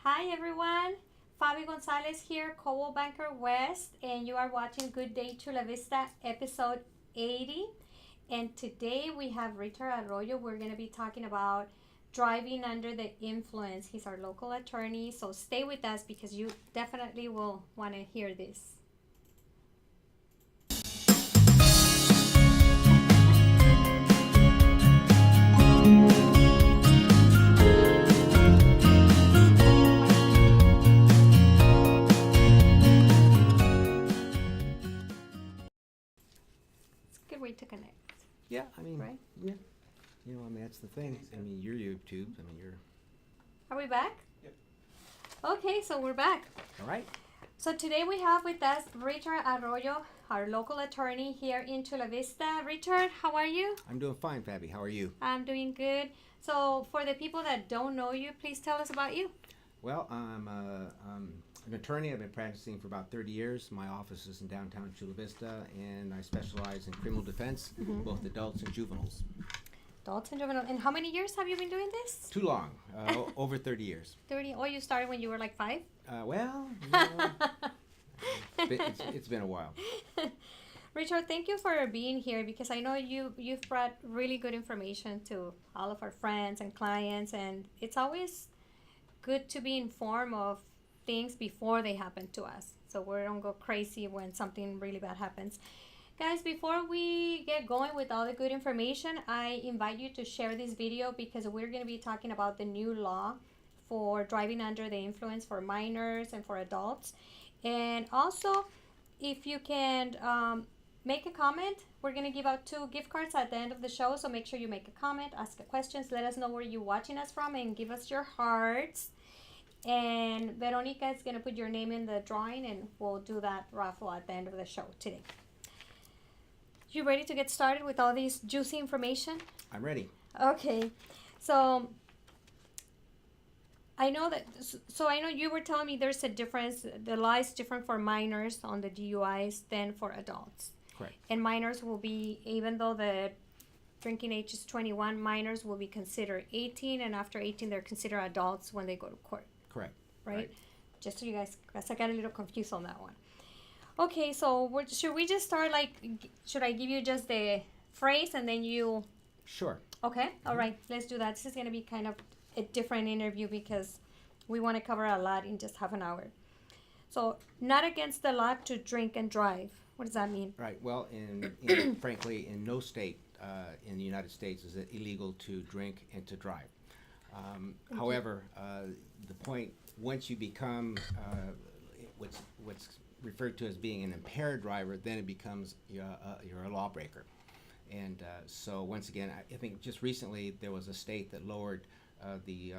Hi everyone, Faby Gonzalez here, Coldwell Banker West, and you are watching Good Day Chula Vista episode 80. And today we have Richard Arroyo. We're going to be talking about driving under the influence. He's our local attorney, so stay with us because you definitely will want to hear this. It's a good way to connect, Yeah, I mean, right? yeah. That's the thing. I mean, your YouTube. I mean, you're Are we back? Yep. Okay, so we're back. all right. So today we have with us Richard Arroyo, our local attorney here in Chula Vista. Richard, how are you? I'm doing fine, Faby. How are you? I'm doing good. So for the people that don't know you, please tell us about you. Well, I'm an attorney. I've been practicing for about 30 years. My office is in downtown Chula Vista, and I specialize in criminal defense, both adults and juveniles. Adults and juvenile. And how many years have you been doing this? Too long, over 30 years. 30. Oh, you started when you were like 5? Well, it's been a while. Richard, thank you for being here because I know you've brought really good information to all of our friends and clients, and it's always good to be informed of things before they happen to us, so we don't go crazy when something really bad happens. Guys, before we get going with all the good information, I invite you to share this video because we're going to be talking about the new law for driving under the influence for minors and for adults. And also, if you can make a comment, we're going to give out 2 gift cards at the end of the show, so make sure you make a comment, ask a questions, let us know where you're watching us from, and give us your hearts. And Veronica is going to put your name in the drawing, and we'll do that raffle at the end of the show today. You ready to get started with all these juicy information? I'm ready. Okay, so I know you were telling me there's a difference. The law is different for minors on the DUIs than for adults. Correct. And minors will be, even though the drinking age is 21, minors will be considered 18, and after 18 they're considered adults when they go to court. Correct. Right? Just so you guys, because I got a little confused on that one. Okay, so should we just start, should I give you just the phrase and then you... Sure. Okay, all right, let's do that. This is going to be kind of a different interview because we want to cover a lot in just half an hour. So, not against the law to drink and drive. What does that mean? Right. Well, frankly, in no state in the United States is it illegal to drink and to drive. However, the point, once you become what's referred to as being an impaired driver, then it becomes you're a lawbreaker. And so once again, I think just recently there was a state that lowered the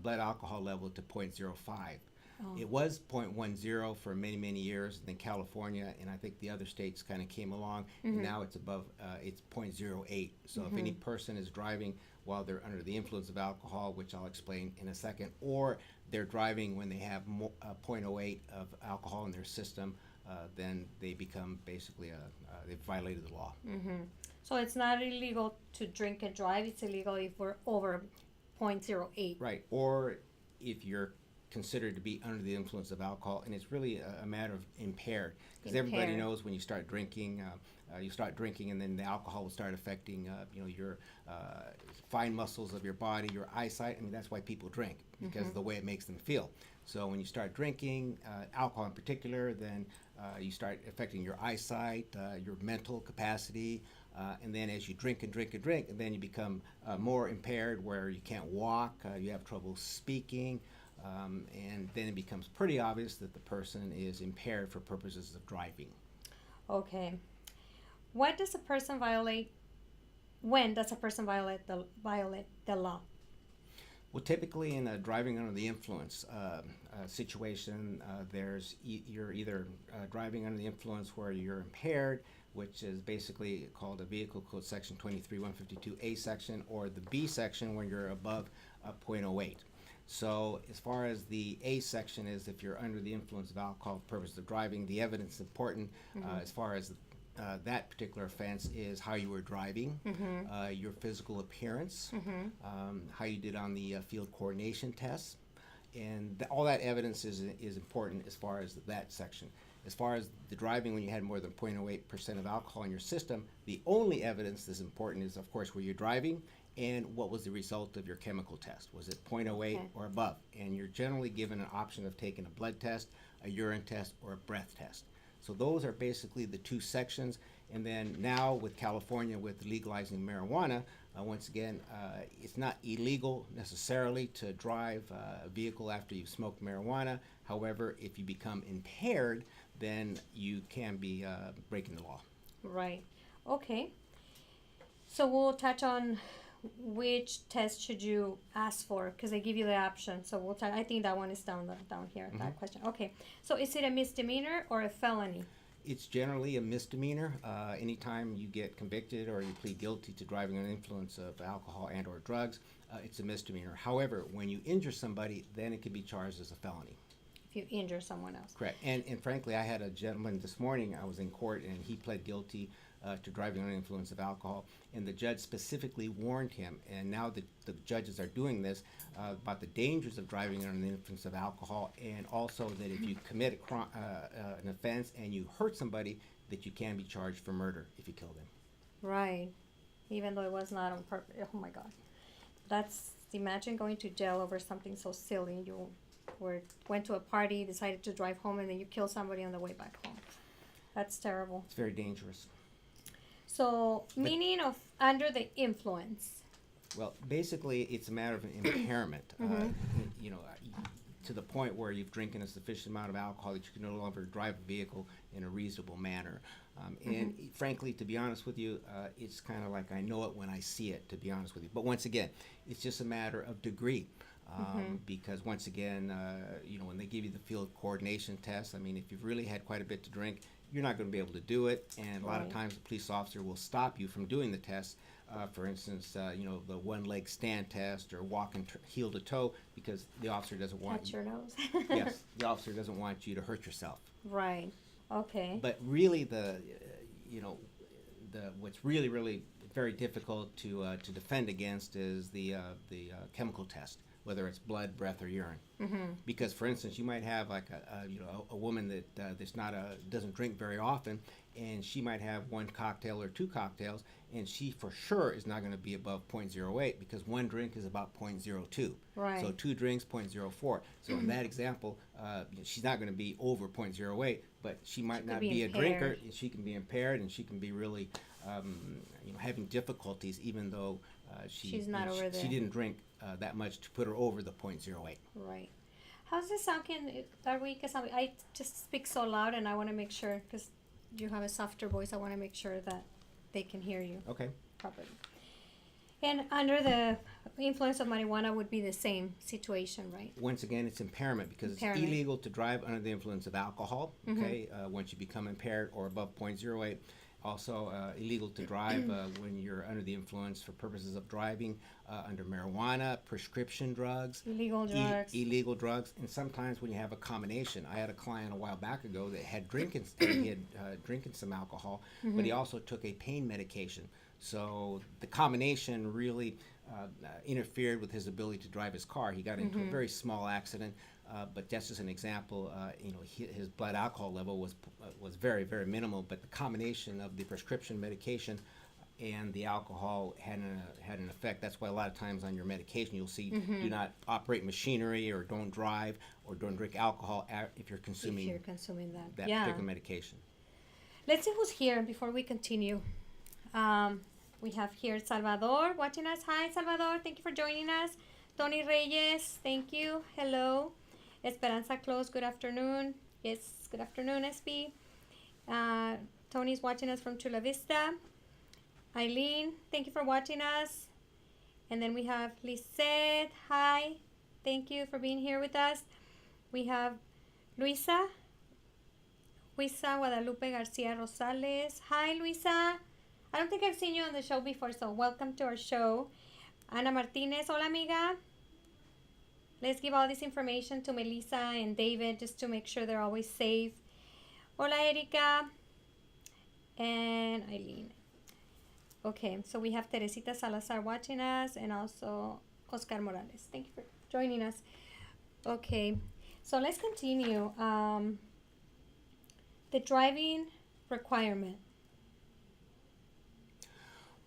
blood alcohol level to 0.05. Oh. It was 0.10 for many, many years. Then California and I think the other states kind of came along, and now it's above, it's 0.08. So if any person is driving while they're under the influence of alcohol, which I'll explain in a second, or they're driving when they have 0.08 of alcohol in their system, then they become basically, they've violated the law. So it's not illegal to drink and drive. It's illegal if we're over 0.08. Right. Or if you're considered to be under the influence of alcohol, and it's really a matter of impaired, because everybody knows when you start drinking, and then the alcohol will start affecting your fine muscles of your body, your eyesight. I mean, that's why people drink, because of the way it makes them feel. So when you start drinking alcohol in particular, then you start affecting your eyesight, your mental capacity, and then as you drink and drink and drink, and then you become more impaired, where you can't walk, you have trouble speaking. And then it becomes pretty obvious that the person is impaired for purposes of driving. Okay. What does a person violate? When does a person violate the law? Well, typically in a driving under the influence situation, you're either driving under the influence where you're impaired, which is basically called a vehicle code section 23-152A section, or the B section when you're above 0.08. So as far as the A section is, if you're under the influence of alcohol for purposes of driving, the evidence is important as far as that particular offense is how you were driving, your physical appearance, how you did on the field coordination test, And all that evidence is important as far as that section. As far as the driving when you had more than 0.08% of alcohol in your system, the only evidence that's important is, of course, where you're driving and what was the result of your chemical test. Was it 0.08 or above? And you're generally given an option of taking a blood test, a urine test, or a breath test. So those are basically the two sections. And then now with California, with legalizing marijuana, once again, it's not illegal necessarily to drive a vehicle after you've smoked marijuana. However, if you become impaired, then you can be breaking the law. Right. Okay. So we'll touch on which test should you ask for, because they give you the option. So we'll I think that one is down here, that question. Okay. So is it a misdemeanor or a felony? It's generally a misdemeanor. Anytime you get convicted or you plead guilty to driving under the influence of alcohol and or drugs, it's a misdemeanor. However, when you injure somebody, then it can be charged as a felony. If you injure someone else. Correct. And frankly, I had a gentleman this morning, I was in court, and he pled guilty to driving under the influence of alcohol, and the judge specifically warned him, and now the judges are doing this, about the dangers of driving under the influence of alcohol, and also that if you commit an offense and you hurt somebody, that you can be charged for murder if you kill them. Right. Even though it was not on purpose. Oh my God. Imagine going to jail over something so silly. You went to a party, decided to drive home, and then you kill somebody on the way back home. That's terrible. It's very dangerous. So, meaning of under the influence. Well, basically, it's a matter of an impairment. To the point where you've drinking a sufficient amount of alcohol that you can no longer drive a vehicle in a reasonable manner. And frankly, to be honest with you, it's kind of like I know it when I see it, to be honest with you. But once again, it's just a matter of degree. Because once again, when they give you the field coordination test, I mean, if you've really had quite a bit to drink, you're not going to be able to do it. And a lot of times the police officer will stop you from doing the test. For instance, the one-leg stand test or walking heel to toe, because the officer doesn't want Touch your nose. Yes, the officer doesn't want you to hurt yourself. Right. Okay. But really, what's really, really very difficult to defend against is the chemical test, whether it's blood, breath, or urine. Because, for instance, you might have like a woman that doesn't drink very often, and she might have one cocktail or two cocktails, and she for sure is not going to be above 0.08 because one drink is about 0.02. Right. So two drinks, 0.04. So in that example, she's not going to be over 0.08, but she might not be a drinker. She can be impaired, and she can be really having difficulties, even though she didn't drink that much to put her over the 0.08. Right. How's the sound? I just speak so loud, and I want to make sure, because you have a softer voice, I want to make sure that they can hear you properly. And under the influence of marijuana would be the same situation, right? Once again, it's impairment, because it's illegal to drive under the influence of alcohol, once you become impaired or above 0.08. Also illegal to drive when you're under the influence for purposes of driving under marijuana, prescription drugs, illegal drugs, and sometimes when you have a combination. I had a client a while back ago that had drinking some alcohol, but he also took a pain medication. So the combination really interfered with his ability to drive his car. He got into a very small accident. But that's just an example. His blood alcohol level was very, very minimal. But the combination of the prescription medication and the alcohol had an effect. That's why a lot of times on your medication you'll see do not operate machinery, or don't drive, or don't drink alcohol if you're consuming that particular medication. Let's see who's here before we continue. We have here Salvador watching us. Hi, Salvador. Thank you for joining us. Tony Reyes, thank you. Hello. Esperanza Close, good afternoon. Yes, good afternoon, SB. Tony's watching us from Chula Vista. Eileen, thank you for watching us. And then we have Lisette, hi. Thank you for being here with us. We have Luisa Guadalupe Garcia Rosales. Hi, Luisa. I don't think I've seen you on the show before, so welcome to our show. Ana Martinez, hola, amiga. Let's give all this information to Melissa and David just to make sure they're always safe. Hola, Erika and Eileen. Okay, so we have Teresita Salazar watching us, and also Oscar Morales. Thank you for joining us. Okay, so let's continue. The driving requirement.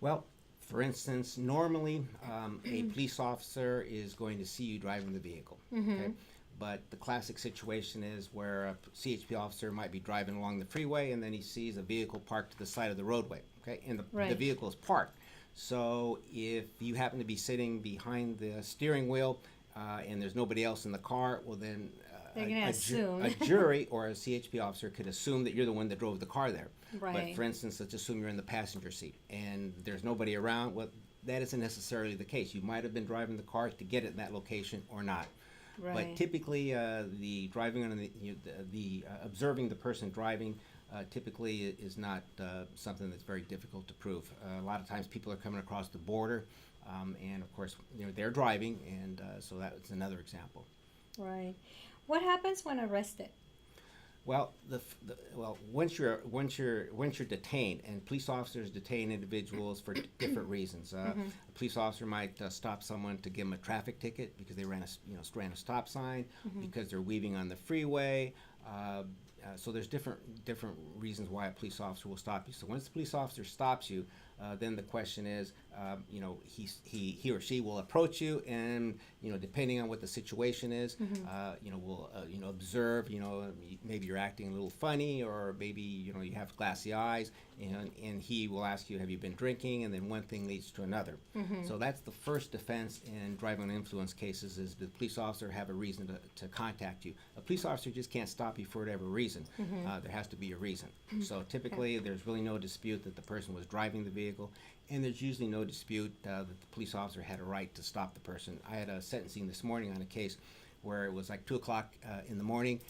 Well, for instance, normally a police officer is going to see you driving the vehicle. Okay, but the classic situation is where a CHP officer might be driving along the freeway and then he sees a vehicle parked to the side of the roadway. Okay, and the Right. vehicle is parked. So if you happen to be sitting behind the steering wheel and there's nobody else in the car, well then They're gonna assume. a jury or a CHP officer could assume that you're the one that drove the car there. But Right. for instance, let's assume you're in the passenger seat and there's nobody around. Well, that isn't necessarily the case. You might have been driving the car to get it in that location or not. But Right. typically, the driving on the observing the person driving typically is not something that's very difficult to prove. A lot of times, people are coming across the border, and of course, they're driving, and so that's another example. Right. What happens when arrested? Well, once you're detained, and police officers detain individuals for different reasons. A police officer might stop someone to give them a traffic ticket because they ran a stop sign, because they're weaving on the freeway. So there's different reasons why a police officer will stop you. So once the police officer stops you, then the question is, he or she will approach you, and depending on what the situation is, will observe. Maybe you're acting a little funny, or maybe you have glassy eyes, and he will ask you, have you been drinking? And then one thing leads to another. So that's the first defense in driving under influence cases: is the police officer have a reason to contact you? A police officer just can't stop you for whatever reason. There has to be a reason. So typically, there's really no dispute that the person was driving the vehicle, and there's usually no dispute that the police officer had a right to stop the person. I had a sentencing this morning on a case where it was like 2 o'clock in the morning.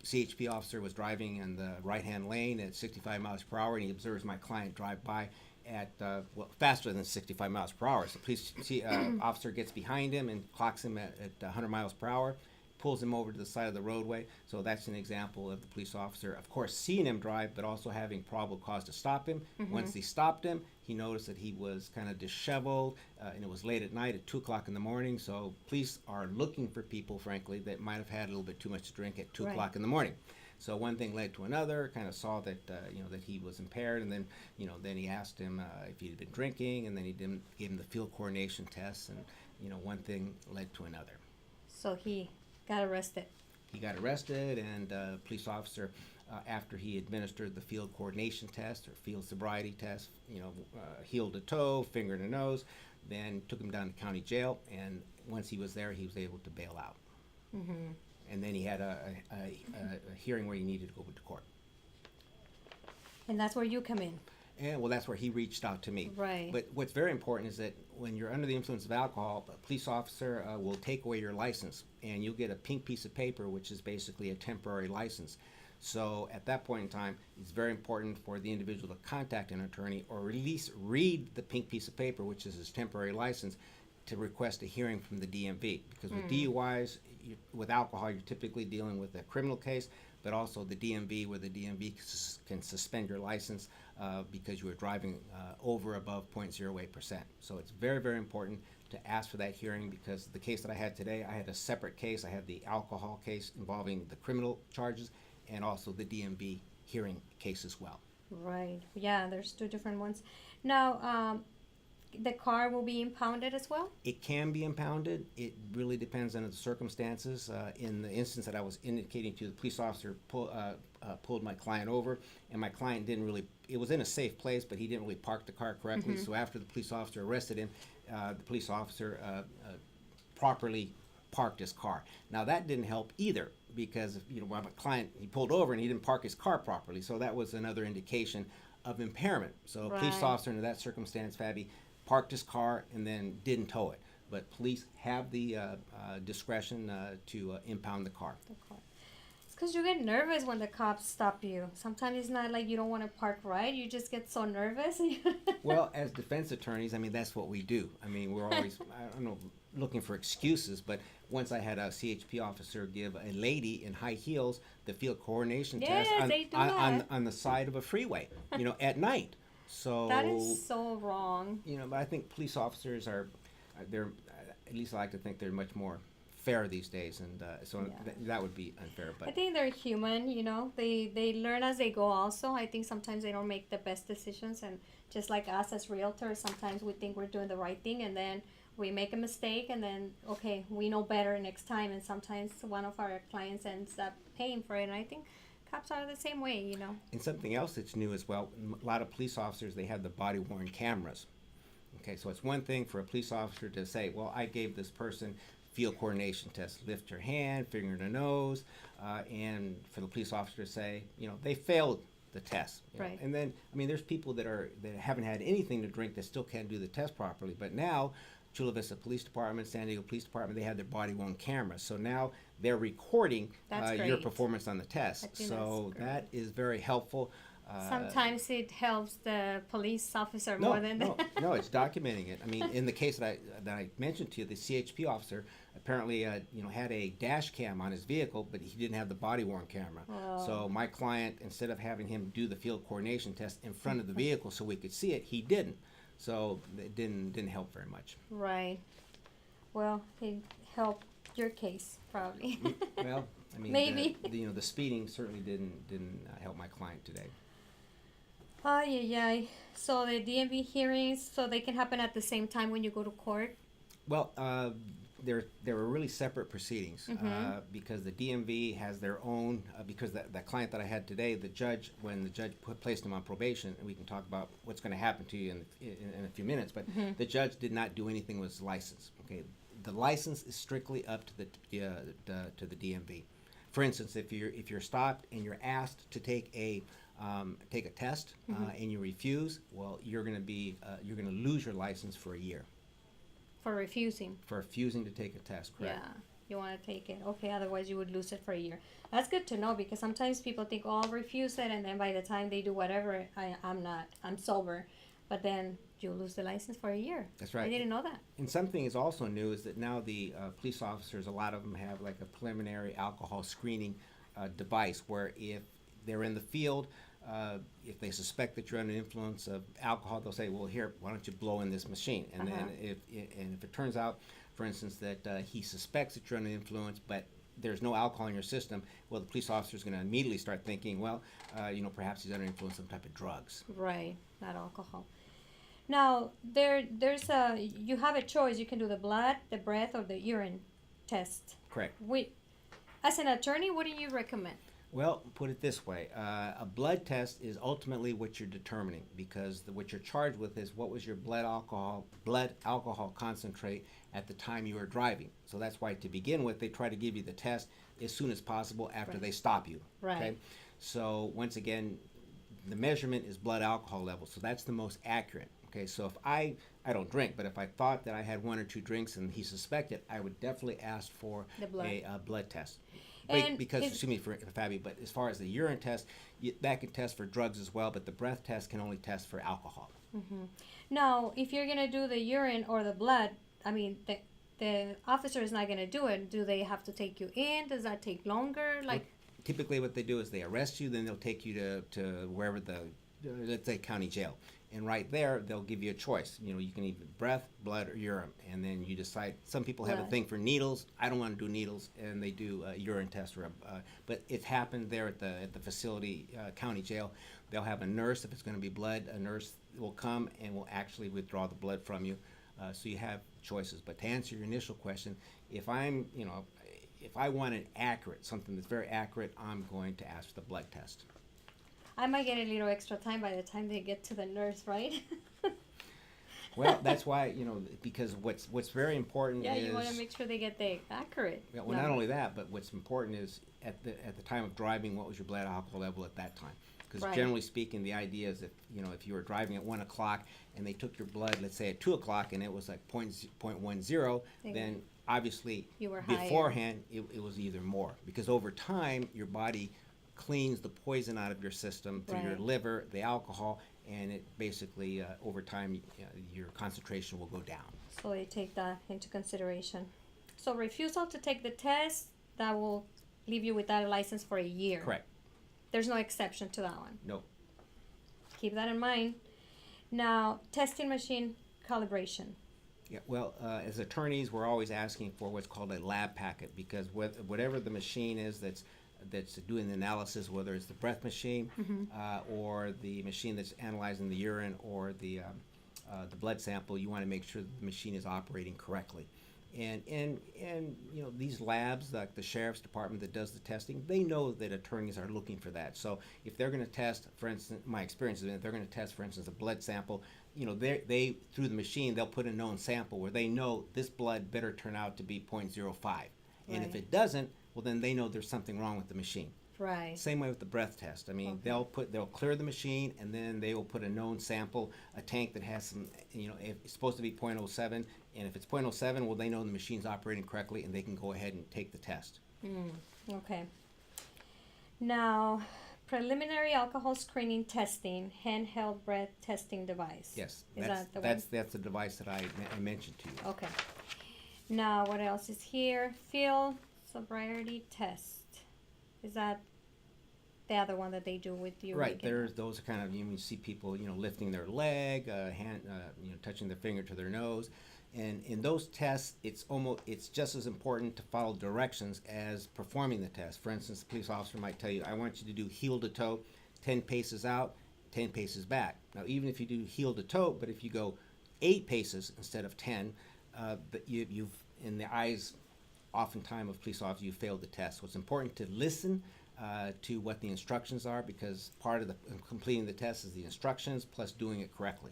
CHP officer was driving in the right-hand lane at 65 miles per hour, and he observes my client drive by at faster than 65 miles per hour. So police officer gets behind him and clocks him at 100 miles per hour, pulls him over to the side of the roadway. So that's an example of the police officer, of course, seeing him drive, but also having probable cause to stop him. Once he stopped him, he noticed that he was kind of disheveled, and it was late at night at 2 o'clock in the morning. So police are looking for people, frankly, that might have had a little bit too much to drink at 2 o'clock in the morning. So one thing led to another. Kind of saw that that he was impaired, and then then he asked him if he had been drinking, and then he gave him the field coordination test, and one thing led to another. So he got arrested. He got arrested, and police officer, after he administered the field coordination test or field sobriety test, heel to toe, finger to nose, then took him down to county jail. And once he was there, he was able to bail out. And then he had a hearing where he needed to go to court. And that's where you come in. And well, that's where he reached out to me. Right. But what's very important is that when you're under the influence of alcohol, a police officer will take away your license, and you'll get a pink piece of paper, which is basically a temporary license. So at that point in time, it's very important for the individual to contact an attorney, or at least read the pink piece of paper, which is his temporary license, to request a hearing from the DMV. Because with DUIs, with alcohol, you're typically dealing with a criminal case, but also the DMV, where the DMV can suspend your license because you were driving over above 0.08%. So it's very, very important to ask for that hearing, because the case that I had today, I had a separate case. I had the alcohol case involving the criminal charges, and also the DMV hearing case as well. Right. Yeah, there's two different ones. Now, the car will be impounded as well? It can be impounded. It really depends on the circumstances. In the instance that I was indicating to, the police officer pulled my client over, and my client didn't really, it was in a safe place, but he didn't really park the car correctly. So after the police officer arrested him, the police officer properly parked his car. Now that didn't help either, because my client, he pulled over and he didn't park his car properly. So that was another indication of impairment. So a police officer in that circumstance, Faby, parked his car and then didn't tow it. But police have the discretion to impound the car. It's because you get nervous when the cops stop you. Sometimes it's not like you don't want to park right. You just get so nervous. Well, as defense attorneys, I mean, that's what we do. I mean, we're always, I don't know, looking for excuses, but once I had a CHP officer give a lady in high heels the field coordination test on the side of a freeway, at night. So that is so wrong. But I think police officers they're, at least I like to think they're much more fair these days, and that would be unfair. I But think they're human, you know. They learn as they go also. I think sometimes they don't make the best decisions, and just like us as realtors, sometimes we think we're doing the right thing, and then we make a mistake, and then okay, we know better next time, and sometimes one of our clients ends up paying for it. And I think cops are the same way, you know. and something else that's new as well, a lot of police officers, they have the body worn cameras. Okay, so it's one thing for a police officer to say, well, I gave this person field coordination test, lift your hand, finger in the nose, and for the police officer to say, you know, they failed the test. You know? Right. And then, I mean, there's people that haven't had anything to drink that still can't do the test properly. But now, Chula Vista Police Department, San Diego Police Department, they have their body-worn cameras. So now they're recording your great. performance on the test. I think So that's great. that is very helpful. Sometimes it helps the police officer No, more than no, it's documenting it. I mean, in the case that I mentioned to you, the CHP officer apparently, had a dash cam on his vehicle, but he didn't have the body worn camera. Oh. So my client, instead of having him do the field coordination test in front of the vehicle so we could see it, he didn't. So it didn't help very much. Right. Well, it helped your case probably. Well, I mean, Maybe. the speeding certainly didn't help my client today. Oh, yeah. So the DMV hearings, so they can happen at the same time when you go to court? Well, there were really separate proceedings because the DMV has their own. Because that client that I had today, when the judge placed him on probation, and we can talk about what's going to happen to you in a few minutes. But the judge did not do anything with his license. Okay, the license is strictly up to the DMV. For instance, if you're stopped and you're asked to take a test and you refuse, well, you're going to lose your license for a year. For refusing. For refusing to take a test, correct? Yeah, you want to take it. Okay, otherwise you would lose it for a year. That's good to know because sometimes people think, oh, I'll refuse it, and then by the time they do whatever, I'm sober. But then you lose the license for a year. That's right. I didn't know that. And something is also new is that now the police officers, a lot of them have like a preliminary alcohol screening device where if they're in the field, if they suspect that you're under the influence of alcohol, they'll say, well, here, why don't you blow in this machine? And then if it turns out, for instance, that he suspects that you're under the influence, but there's no alcohol in your system, well, the police officer is going to immediately start thinking, well, perhaps he's under the influence of some type of drugs. Right, not alcohol. Now, you have a choice. You can do the blood, the breath, or the urine test. Correct. As an attorney, what do you recommend? Well, put it this way. A blood test is ultimately what you're determining because what you're charged with is what was your blood alcohol concentrate at the time you were driving. So that's why to begin with, they try to give you the test as soon as possible after they stop you. Right. Okay? So once again, the measurement is blood alcohol level. So that's the most accurate. Okay, so if I don't drink, but if I thought that I had one or two drinks and he suspected, I would definitely ask for a blood test. Because, excuse me for Faby, but as far as the urine test, that can test for drugs as well, but the breath test can only test for alcohol. Mm-hmm. Now, if you're going to do the urine or the blood, I mean, the officer is not going to do it. Do they have to take you in? Does that take longer? Typically what they do is they arrest you, then they'll take you to wherever let's say county jail. And right there, they'll give you a choice. You can either breath, blood, or urine, and then you decide. Some people have a thing for needles. I don't want to do needles, and they do a urine test. But it's happened there at the facility, county jail. They'll have a nurse. If it's going to be blood, a nurse will come and will actually withdraw the blood from you. So you have choices. But to answer your initial question, if I want something that's very accurate, I'm going to ask for the blood test. I might get a little extra time by the time they get to the nurse, right? Well, that's why, because what's very important is... Yeah, you want to make sure they get the accurate. Well, not only that, but what's important is at the time of driving, what was your blood alcohol level at that time? Because generally speaking, the idea is that, if you were driving at 1 o'clock and they took your blood, let's say at 2 o'clock, and it was like 0.10, then obviously you were beforehand, it was either more. Because over time, your body cleans the poison out of your system through your liver, the alcohol, and it basically, over time, your concentration will go down. So they take that into consideration. So refusal to take the test, that will leave you without a license for a year. Correct. There's no exception to that one. Nope. Keep that in mind. Now, testing machine calibration. Yeah, well, as attorneys, we're always asking for what's called a lab packet because whatever the machine is that's doing the analysis, whether it's the breath machine or the machine that's analyzing the urine or the blood sample, you want to make sure that the machine is operating correctly. And you know, these labs, like the sheriff's department that does the testing, they know that attorneys are looking for that. So if they're going to test, for instance, my experience is if they're going to test, for instance, a blood sample, you know, they through the machine they'll put a known sample where they know this blood better turn out to be 0.05, and if it doesn't, well then they know there's something wrong with the machine. Right. Same way with the breath test. I mean, they'll clear the machine and then they will put a known sample, a tank that has some, you know, if it's supposed to be 0.07, and if it's 0.07, well, they know the machine's operating correctly and they can go ahead and take the test. Okay. Now, preliminary alcohol screening testing, handheld breath testing device. Yes, Is that's that the one? that's the device that I mentioned to you. Okay. Now, what else is here? Field sobriety test. Is that the other one that they do with you? Right. Those are kind of, you see people, you know, lifting their leg, hand, you know, touching their finger to their nose, and in those tests, it's just as important to follow directions as performing the test. For instance, the police officer might tell you, "I want you to do heel to toe, 10 paces out, 10 paces back." Now, even if you do heel to toe, but if you go 8 paces instead of 10, you've in the eyes oftentimes of police officers, you failed the test. So it's important to listen to what the instructions are because part of completing the test is the instructions plus doing it correctly.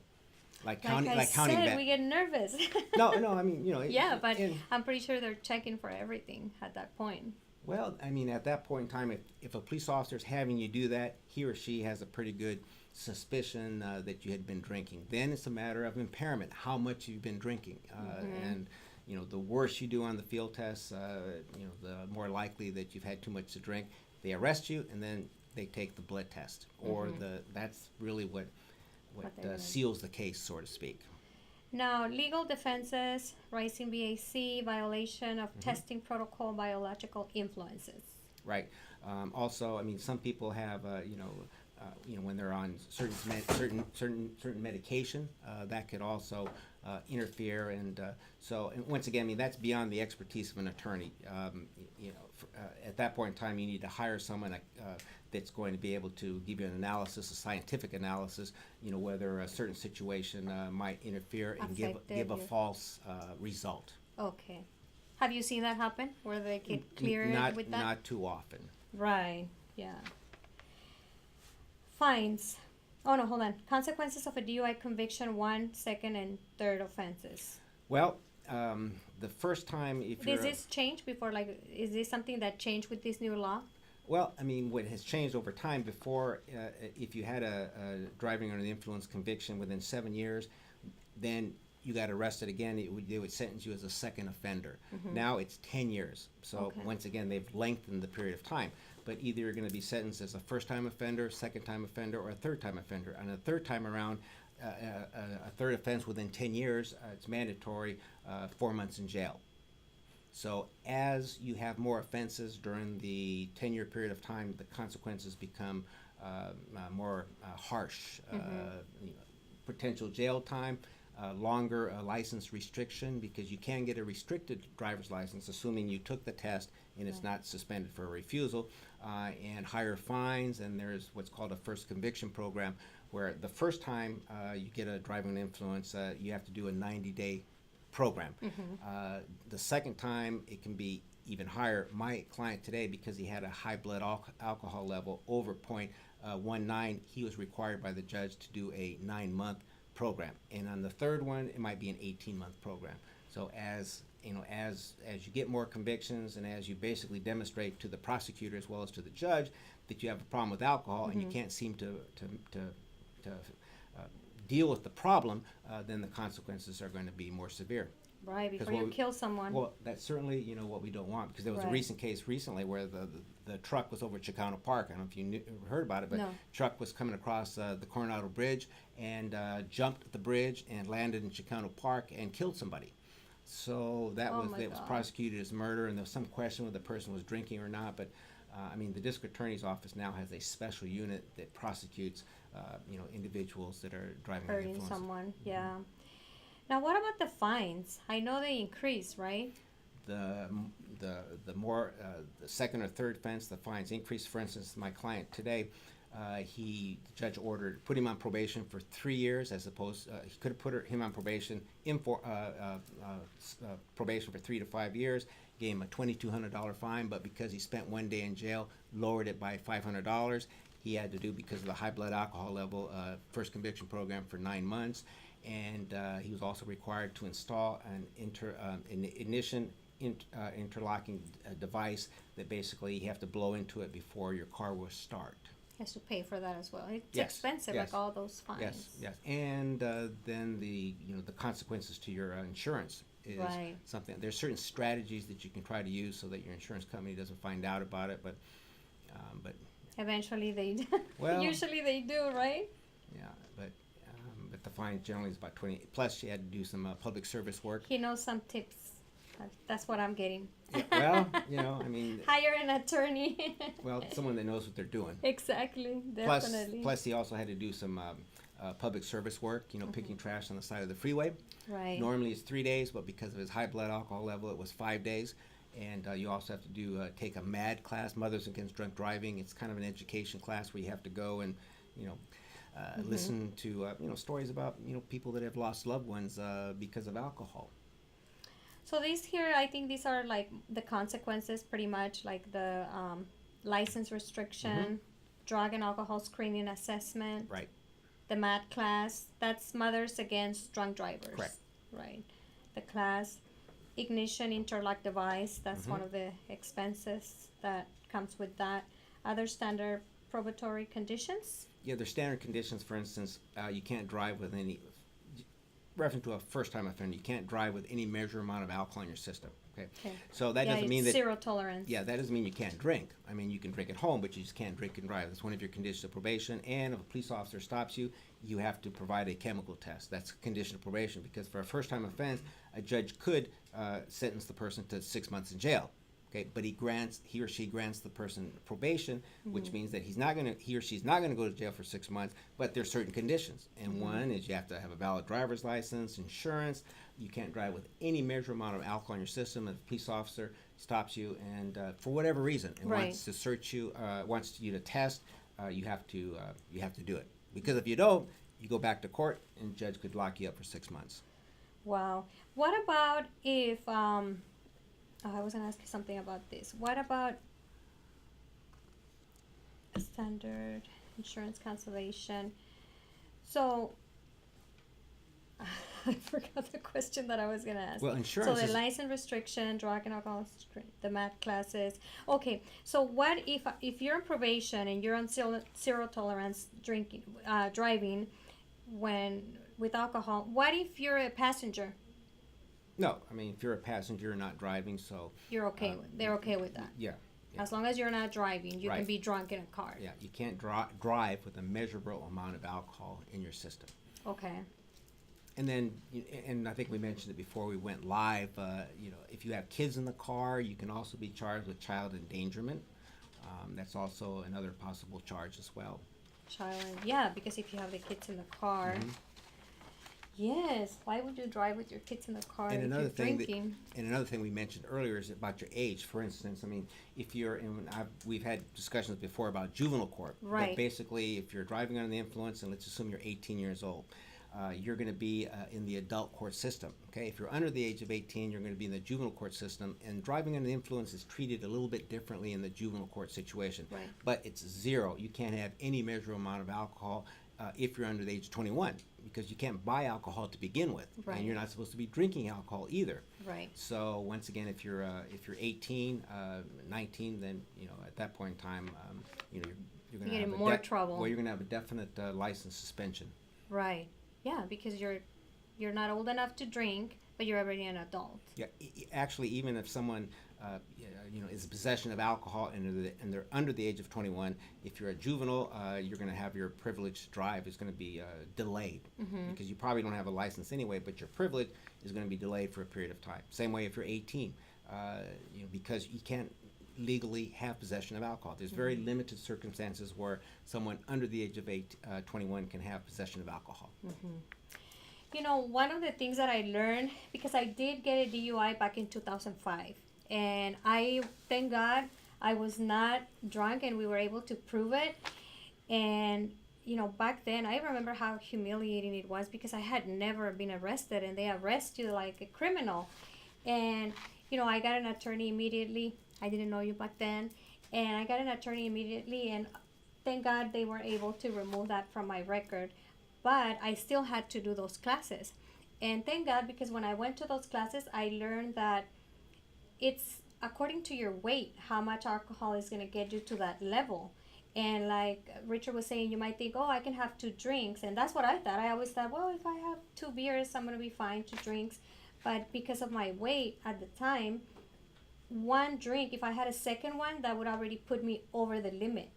Like counting back. We get nervous. No, I mean, you know. Yeah, but I'm pretty sure they're checking for everything at that point. Well, I mean, at that point in time, if a police officer is having you do that, he or she has a pretty good suspicion that you had been drinking. Then it's a matter of impairment, how much you've been drinking, and you know, the worse you do on the field tests, you know, the more likely that you've had too much to drink. They arrest you, and then they take the blood test, or that's really what seals the case, so to speak. Now, legal defenses, rising BAC, violation of testing protocol, biological influences. Right. Also, I mean, some people have, you know, when they're on certain medication, that could also interfere. And and once again, I mean, that's beyond the expertise of an attorney. You know, at that point in time, you need to hire someone that's going to be able to give you an analysis, a scientific analysis. You know, whether a certain situation might interfere and give a false result. Okay. Have you seen that happen, where they get clear with that? Not too often. Right. Yeah. Fines. Oh no, hold on. Consequences of a DUI conviction: 1, 2nd, and 3rd offenses. Well, the first time, if does this change before? Like, is this something that changed with this new law? Well, I mean, what has changed over time. Before, if you had a driving under the influence conviction within 7 years, then you got arrested again, they would sentence you as a second offender. Now it's 10 years. So once again, they've lengthened the period of time. But either you're going to be sentenced as a first-time offender, second-time offender, or a third-time offender. And a third time around, a third offense within 10 years, it's mandatory 4 months in jail. So as you have more offenses during the 10-year period of time, the consequences become more harsh. You know, potential jail time, longer license restriction, because you can get a restricted driver's license assuming you took the test and it's not suspended for a refusal, and higher fines. And there's what's called a first conviction program, where the first time you get a driving influence, you have to do a 90-day program. The second time, it can be even higher. My client today, because he had a high blood alcohol level over 0.19, he was required by the judge to do a 9-month program. And on the third one, it might be an 18-month program. So as you know, as you get more convictions, and as you basically demonstrate to the prosecutor as well as to the judge that you have a problem with alcohol, and you can't seem to deal with the problem, then the consequences are going to be more severe. Right, before you kill someone. Well, that's certainly, you know, what we don't want, because there was a recent case recently where the truck was over Chicano Park. I don't know if you heard about it, but truck was coming across the Coronado Bridge and jumped the bridge and landed in Chicano Park and killed somebody. So that was prosecuted as murder, and there was some question whether the person was drinking or not. But I mean, the district attorney's office now has a special unit that prosecutes, you know, individuals that are driving under the influence. Hurting someone, yeah. Now, what about the fines? I know they increase, right? The more the second or third offense, the fines increase. For instance, my client today, the judge put him on probation for 3 years, as opposed he could have put him on probation probation for 3 to 5 years. Gave him a $2,200 fine, but because he spent 1 day in jail, lowered it by $500. He had to do, because of the high blood alcohol level, first conviction program for 9 months, and he was also required to install an ignition interlocking device that basically you have to blow into it before your car will start. Has to pay for that as well. It's Yes, expensive, yes. like all those fines. Yes, and then the consequences to your insurance is Right. something. There's certain strategies that you can try to use so that your insurance company doesn't find out about it, but Eventually they do. Well- Usually they do, right? yeah, but the fine generally is about 20. Plus, you had to do some public service work. He knows some tips. That's what I'm getting. Yeah, well, I mean, Hire an attorney. well, someone that knows what they're doing. Exactly, Plus, definitely. plus, he also had to do some public service work. Picking trash on the side of the freeway. Right. Normally it's 3 days, but because of his high blood alcohol level, it was 5 days. And you also have to take a MAD class, Mothers Against Drunk Driving. It's kind of an education class where you have to go and, listen to, stories about, people that have lost loved ones because of alcohol. So these here, I think these are like the consequences, pretty much, like the license restriction, drug and alcohol screening assessment, Right. the MAT class. That's Mothers Against Drunk Drivers. Correct. Right. The class, ignition interlock device. That's one of the expenses that comes with that. Other standard probatory conditions. Yeah, there's standard conditions. For instance, you can't drive with any, reference to a first-time offender, you can't drive with any measured amount of alcohol in your system. Okay. So that doesn't mean that. Zero tolerance. Yeah, that doesn't mean you can't drink. I mean, you can drink at home, but you just can't drink and drive. That's one of your conditions of probation. And if a police officer stops you, you have to provide a chemical test. That's a condition of probation, because for a first-time offense, a judge could sentence the person to 6 months in jail. Okay, but he or she grants the person probation, which means that he or she's not gonna go to jail for 6 months. But there's certain conditions, and one is you have to have a valid driver's license, insurance. You can't drive with any measurable amount of alcohol in your system. If a police officer stops you and for whatever reason and Right. wants to search you, wants you to test, you have to do it. Because if you don't, you go back to court, and the judge could lock you up for 6 months. Wow. What about if I was gonna ask you something about this. What about standard insurance cancellation? So I forgot the question that I was gonna ask. Well, So insurance the is, license restriction, drug and alcohol, the MAT classes. Okay, so what if you're on probation and you're on zero tolerance drinking, driving, when with alcohol? What if you're a passenger? no, I mean, if you're a passenger, you're not driving, so You're okay. They're okay with that. yeah. As long as you're not driving, you can Right. be drunk in a car. Yeah, you can't drive with a measurable amount of alcohol in your system. Okay. And then, and I think we mentioned it before we went live, if you have kids in the car, you can also be charged with child endangerment. That's also another possible charge as well. Yeah, because if you have the kids in the car, yes. Why would you drive with your kids in the car And if another you're thing drinking? And another thing we mentioned earlier is about your age. For instance, I mean, if you're in, we've had discussions before about juvenile court. Right. But basically, if you're driving under the influence, and let's assume you're 18 years old, you're going to be in the adult court system. Okay, if you're under the age of 18, you're going to be in the juvenile court system. And driving under the influence is treated a little bit differently in the juvenile court situation. Right. But it's zero. You can't have any measurable amount of alcohol if you're under the age of 21, because you can't buy alcohol to begin with, Right. and you're not supposed to be drinking alcohol either. Right. So once again, if you're 18, 19, then at that point in time, you're going to get have in more trouble. Well, you're going to have a definite license suspension. Right. Yeah, because you're not old enough to drink, but you're already an adult. Yeah, actually, even if someone is in possession of alcohol and they're under the age of 21, if you're a juvenile, you're going to have your privilege to drive is going to be delayed, because you probably don't have a license anyway, but your privilege is going to be delayed for a period of time. Same way if you're 18, because you can't legally have possession of alcohol. There's very limited circumstances where someone under the age of 21 can have possession of alcohol. One of the things that I learned, because I did get a DUI back in 2005, and I, thank God, I was not drunk and we were able to prove it. And, back then I remember how humiliating it was because I had never been arrested and they arrest you like a criminal. And, I got an attorney immediately. I didn't know you back then. And I got an attorney immediately, and thank God they were able to remove that from my record. But I still had to do those classes. And thank God, because when I went to those classes, I learned that it's according to your weight how much alcohol is going to get you to that level. And like Richard was saying, you might think, oh, I can have 2 drinks. And that's what I thought. I always thought, well, if I have 2 beers, I'm going to be fine, 2 drinks. But because of my weight at the time, 1 drink, if I had a second one, that would already put me over the limit.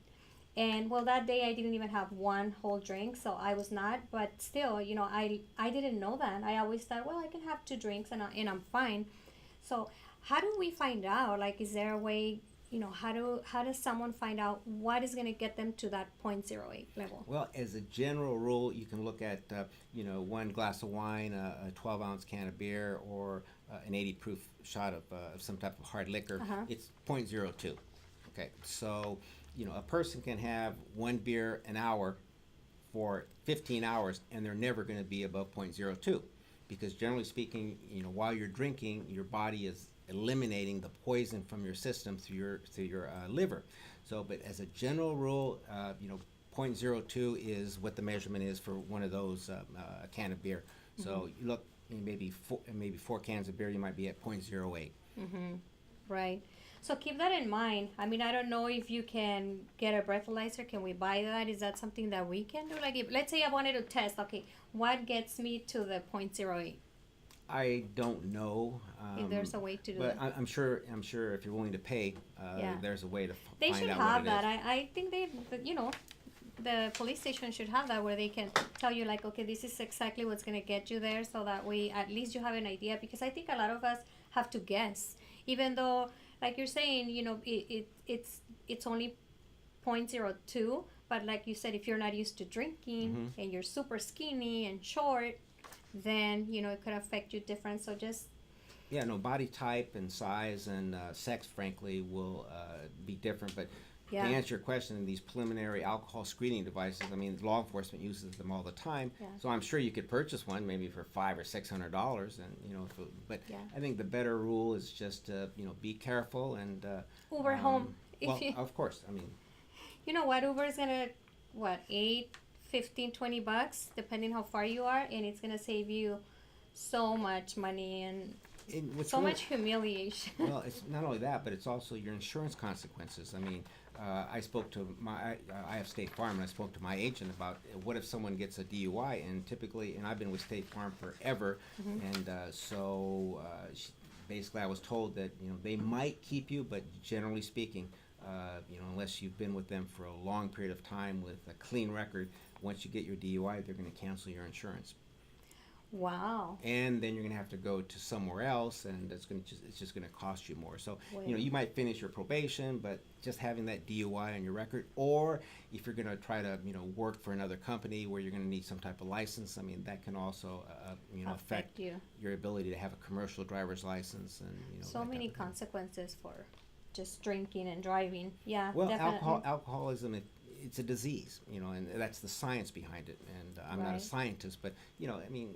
And well, that day I didn't even have one whole drink, so I was not. But still, I didn't know that. I always thought, well, I can have 2 drinks and I'm fine. So how do we find out? Like, is there a way? How does someone find out what is going to get them to that 0.08 level? Well, as a general rule, you can look at 1 glass of wine, a 12-ounce can of beer, or an 80 proof shot of some type of hard liquor. It's 0.02. Okay, so a person can have 1 beer an hour for 15 hours and they're never going to be above 0.02, because generally speaking, while you're drinking, your body is eliminating the poison from your system through your liver. So, but as a general rule, 0.02 is what the measurement is for one of those a can of beer. So you look, maybe 4 cans of beer, you might be at 0.08. Right. So keep that in mind. I mean, I don't know if you can get a breathalyzer. Can we buy that? Is that something that we can do? Like, if, let's say I wanted to test, okay, what gets me to the 0.08? I don't know. If there's a way to do but that. I'm sure if you're willing to pay, there's a way to They find should out have what it that. is. I think the police station should have that, where they can tell you, like, okay, this is exactly what's going to get you there, so that way at least you have an idea. Because I think a lot of us have to guess, even though, like you're saying, it's only 0.02, but like you said, if you're not used to drinking and you're super skinny and short, then it could affect you different. So just body type and size and sex, frankly, will be different. But Yeah. to answer your question, these preliminary alcohol screening devices, I mean, law enforcement uses them all the time. Yeah. So I'm sure you could purchase one maybe for $500 or $600, and but Yeah. I think the better rule is just to be careful and Uber home. Well, of course, I mean, You know what? Uber is gonna, what, 8, 15, $20, depending how far you are, and it's gonna save you so much money and what's so really- much humiliation. Well, it's not only that, but it's also your insurance consequences. I mean, I spoke to I have State Farm, and I spoke to my agent about what if someone gets a DUI, and typically, and I've been with State Farm forever, and basically I was told that they might keep you, but generally speaking, unless you've been with them for a long period of time with a clean record, once you get your DUI, they're going to cancel your insurance. Wow. And then you're going to have to go to somewhere else, and it's just going to cost you more. So Wow. you might finish your probation, but just having that DUI on your record, or if you're going to try to work for another company where you're going to need some type of license, I mean that can also affect you. your ability to have a commercial driver's license, and So that many type of thing. consequences for just drinking and driving. Yeah, Well, definitely. alcoholism, it's a disease, and that's the science behind it. And I'm not a Right. scientist, but I mean,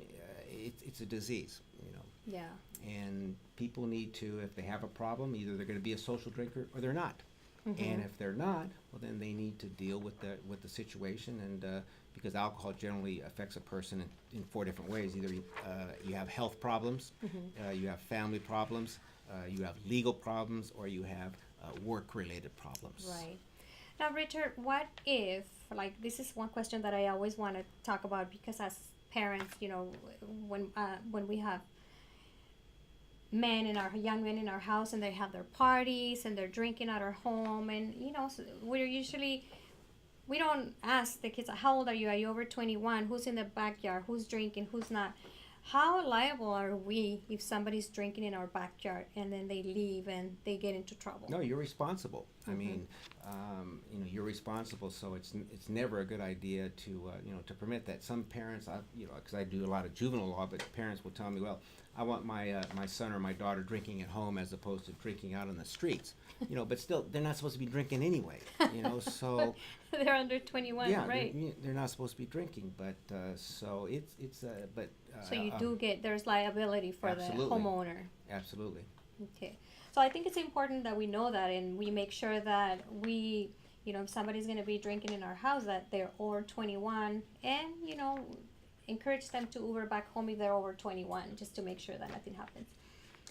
it's a disease, Yeah. And people need to, if they have a problem, either they're going to be a social drinker or they're not. And if they're not, well, then they need to deal with the situation, and because alcohol generally affects a person in 4 different ways. Either you have health problems, you have family problems, you have legal problems, or you have work-related problems. Right. Now, Richard, what if, like, this is one question that I always want to talk about, because as parents, when we have young men in our house, and they have their parties and they're drinking at our home, and so we don't ask the kids, how old are you over 21, who's in the backyard, who's drinking, who's not. how liable are we if somebody's drinking in our backyard and then they leave and they get into trouble? No, you're responsible. I Mhm. mean, you're responsible. So it's never a good idea to to permit that. Some parents, because I do a lot of juvenile law, but parents will tell me, well, I want my son or my daughter drinking at home as opposed to drinking out on the streets. But still, they're not supposed to be drinking anyway. So They're under 21, yeah, right? they're not supposed to be drinking. But so So you do get, there's liability for the absolutely. homeowner. Absolutely. Okay. So I think it's important that we know that and we make sure that we, if somebody's going to be drinking in our house, that they're over 21 and, encourage them to Uber back home if they're over 21, just to make sure that nothing happens.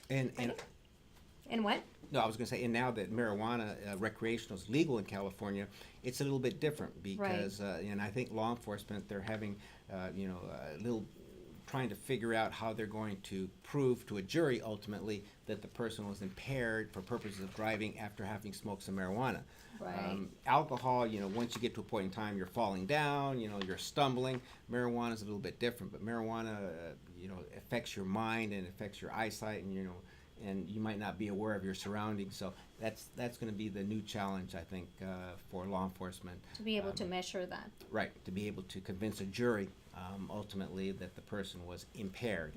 And what? No, I was going to say, and now that marijuana recreational is legal in California, it's a little bit different because, and I think law enforcement, they're having, a little trying to figure out how they're going to prove to a jury ultimately that the person was impaired for purposes of driving after having smoked some marijuana. Right. Alcohol, once you get to a point in time, you're falling down, you're stumbling. Marijuana is a little bit different, but marijuana, affects your mind and affects your eyesight, and you might not be aware of your surroundings. So that's going to be the new challenge, I think, for law enforcement. To be able to measure that. Right, to be able to convince a jury ultimately that the person was impaired.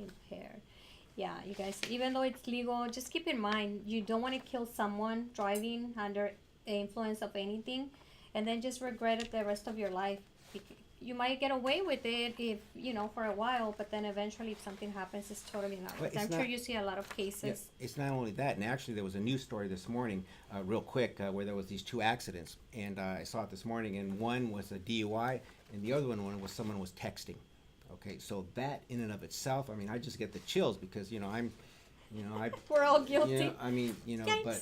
Yeah, you guys, even though it's legal, just keep in mind, you don't want to kill someone driving under the influence of anything and then just regret it the rest of your life. You might get away with it if, for a while, but then eventually if something happens, it's totally not worth it. I'm sure you see a lot of cases. Yeah, it's not only that, and actually there was a news story this morning, real quick, where there was these two accidents, and I saw it this morning, and one was a DUI, and the other one was someone was texting. Okay, so that in and of itself, I mean, I just get the chills because, We're all guilty. Yikes. But,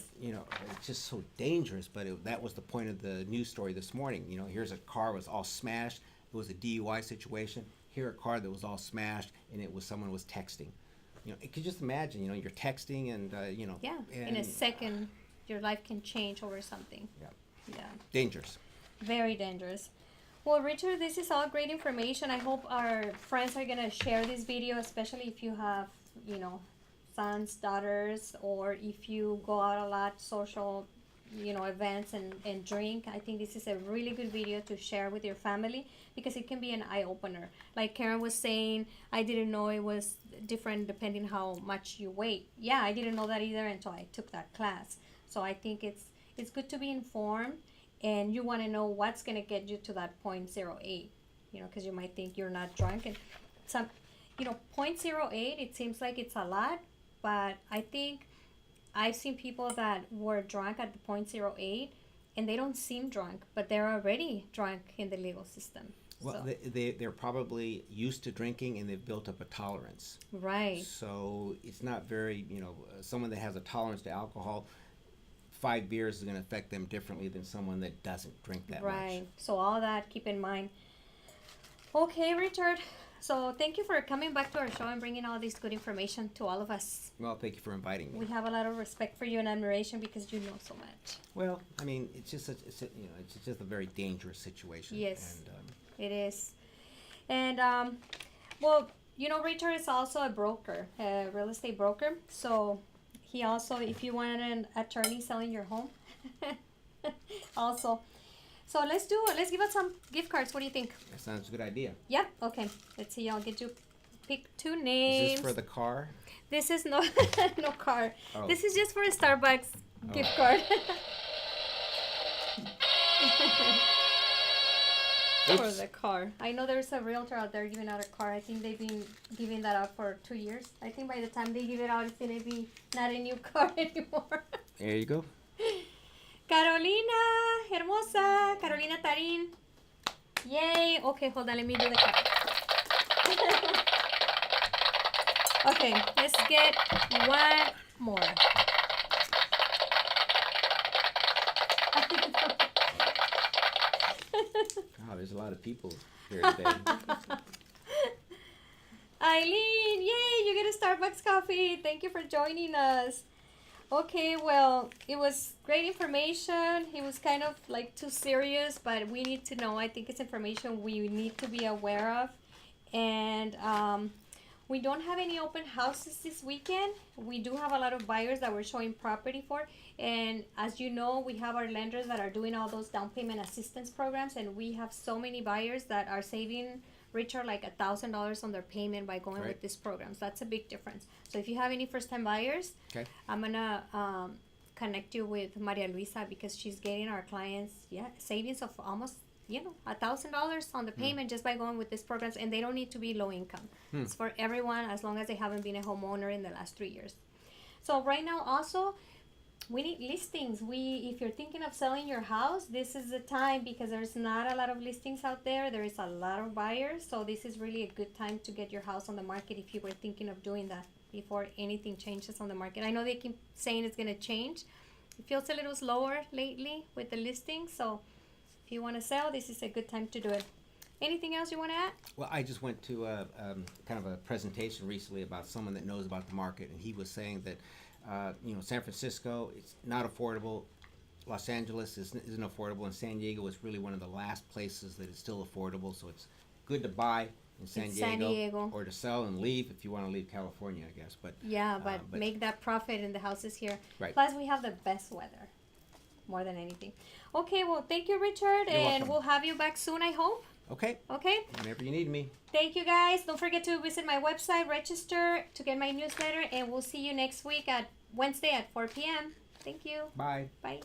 it's just so dangerous, but that was the point of the news story this morning. Here's a car was all smashed. It was a DUI situation. Here a car that was all smashed, and it was someone was texting. You could just imagine, you're texting and, Yeah, and, in a second, your life can change over something. Yeah. Dangerous. Very dangerous. Well, Richard, this is all great information. I hope our friends are going to share this video, especially if you have, sons, daughters, or if you go out a lot, social, events and drink. I think this is a really good video to share with your family because it can be an eye-opener. Like Karen was saying, I didn't know it was different depending how much you weigh. Yeah, I didn't know that either until I took that class. So I think it's good to be informed, and you want to know what's going to get you to that 0.08, because you might think you're not drunk. And some, 0.08, it seems like it's a lot, but I think I've seen people that were drunk at the 0.08 and they don't seem drunk, but they're already drunk in the legal system. Well, So, they're probably used to drinking and they've built up a tolerance. right. So it's not very, someone that has a tolerance to alcohol, 5 beers is going to affect them differently than someone that doesn't drink that Right. much. So all that, keep in mind. Okay, Richard. So thank you for coming back to our show and bringing all this good information to all of us. Well, thank you for inviting me. We have a lot of respect for you and admiration because you know so much. Well, I mean, it's just it's just a very dangerous situation. Yes. And, It is. And, well, Richard is also a broker, a real estate broker. So he also, if you want an attorney selling your home, also. So let's give out some gift cards. What do you think? that sounds a good idea. Yeah? Okay. Let's see. I'll get you pick 2 Is names. this for the car? This is no, no car. Oh. This is just for a Starbucks gift card. For Oops. the car. I know there's a realtor out there giving out a car. I think they've been giving that out for 2 years. I think by the time they give it out, it's going to be not a new car anymore. There you go. Carolina, hermosa. Carolina Tarin. Yay. Okay, hold on. Let me do the card. Okay, let's get one more. Oh, there's a lot of people here today. Eileen, yay, you get a Starbucks coffee. Thank you for joining us. Okay, well, it was great information. It was kind of like too serious, but we need to know. I think it's information we need to be aware of. And We don't have any open houses this weekend. We do have a lot of buyers that we're showing property for. And as you know, we have our lenders that are doing all those down payment assistance programs. And we have so many buyers that are saving Richard like $1,000 on their payment by going with these programs. That's a big difference. So if you have any first time buyers, I'm going to connect you with Maria Luisa because she's getting our clients, savings of almost $1,000 on the payment just by going with these programs, and they don't need to be low income. It's for everyone as long as they haven't been a homeowner in the last 3 years. So right now also we need listings. If you're thinking of selling your house, this is the time because there's not a lot of listings out there. There is a lot of buyers, so this is really a good time to get your house on the market if you were thinking of doing that before anything changes on the market. I know they keep saying it's going to change. It feels a little slower lately with the listings, so if you want to sell, this is a good time to do it. Anything else you want to add? Well, I just went to kind of a presentation recently about someone that knows about the market, and he was saying that San Francisco, it's not affordable. Los Angeles isn't affordable, and San Diego is really one of the last places that is still affordable. So it's good to buy in San Diego or to sell and leave if you want to leave California, I guess. But but make that profit in the houses here. Right. Plus, we have the best weather, more than anything. Okay, well, thank you, Richard, You're welcome. We'll have you back soon, I hope. Okay. Whenever you need me. Thank you, guys. Don't forget to visit my website, register to get my newsletter, and we'll see you next week at Wednesday at 4 p.m. Thank you. Bye. Bye.